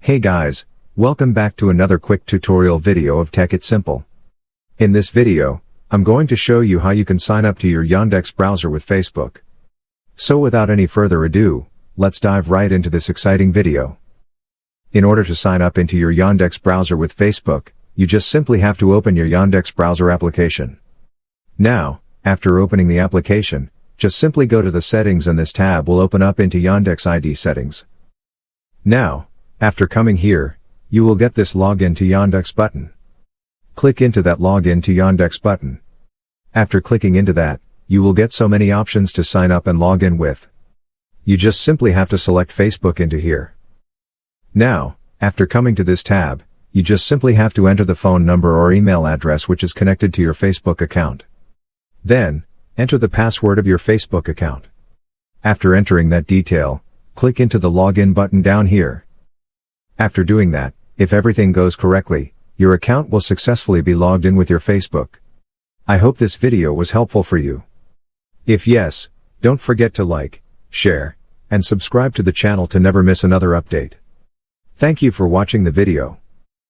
Hey guys, welcome back to another quick tutorial video of Tech It Simple. In this video, I'm going to show you how you can sign up to your Yandex browser with Facebook. So without any further ado, let's dive right into this exciting video. In order to sign up into your Yandex browser with Facebook, you just simply have to open your Yandex browser application. Now, after opening the application, just simply go to the settings and this tab will open up into Yandex ID settings. Now, after coming here, you will get this Login to Yandex button. Click into that Login to Yandex button. After clicking into that, you will get so many options to sign up and log in with. You just simply have to select Facebook into here. Now, after coming to this tab, you just simply have to enter the phone number or email address which is connected to your Facebook account. Then, enter the password of your Facebook account. After entering that detail, click into the Login button down here. After doing that, if everything goes correctly, your account will successfully be logged in with your Facebook. I hope this video was helpful for you. If yes, don't forget to like, share, and subscribe to the channel to never miss another update. Thank you for watching the video.